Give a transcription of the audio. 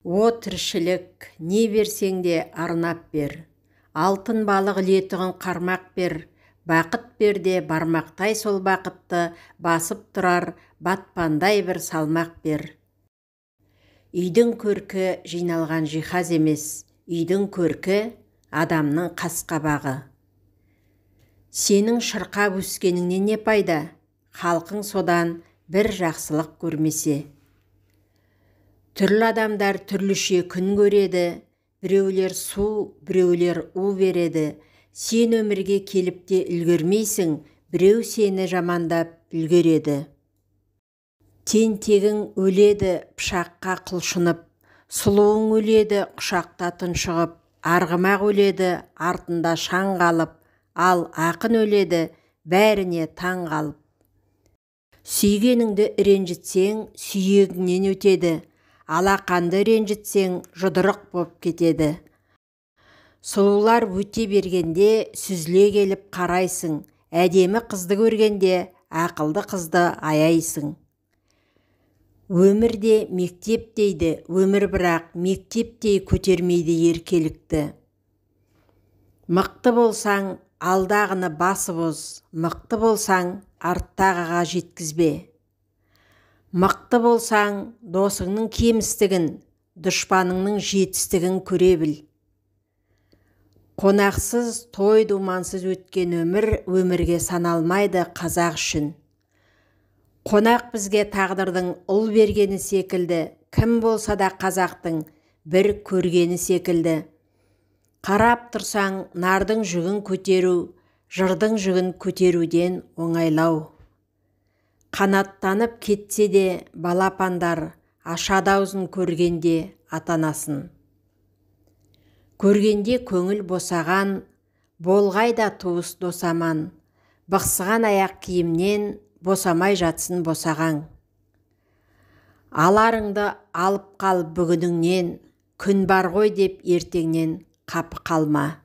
О тіршілік, не берсең де арнап бер. Алтын балық ілетұғын қармақ бер. Бақыт бер де бармақтай сол бақытты басып тұрар батпандай бір салмақ бер. Үйдің көркі жиналған жиһаз емес, үйдің көркі адамның қас-қабағы. Сенің шырқап өскеніңнен не пайда? Халқың содан бір жақсылық көрмесе. Түрлі адамдар түрліше күн көреді, біреулер су, біреулер у береді. Сен өмірге келіп те үлгермейсің, біреу сені жамандап үлгереді. Тентегің өледі пышаққа құлшынып, сұлуың өледі құшақта тұншығып, арғымақ өледі артында шаң қалып, ал ақын өледі бәріне таң қалып. Сүйгеніңді ренжітсең, сүйегіңнен өтеді, алақанды ренжітсең, жұдырық боп кетеді. Сұлулар өте бергенде сүзіле келіп қарайсың, әдемі қызды көргенде ақылды қызды аяйсың. Өмірде мектеп дейді, өмір бірақ мектептей көтермейді еркелікті. Мықты болсаң, алдағыны басып оз, мықты болсаң, арттағыға жеткізбе. Мықты болсаң, досыңның кемістігін, дұшпаныңның жетістігін көре біл. Қонақсыз, той думансыз өткен өмірге саналмайды қазақ үшін. Қонақ бізге тағдырдың ұл бергені секілді, кім болса да қазақтың бір көргені секілді. Қарап тұрсаң, нардың жүгін көтеру, жырдың жүгін көтеруден оңайлау. Қанаттанып кетсе де балапандар, ашады аузын көргенде ата-анасын. Көргенде көңіл босаған, болғайда туыс досаман, бықсыған аяқ киімнен босамай жатсын босаған. Аларыңды алып қал бүгініңнен, күн бар ғой деп ертеңнен қапы қалма.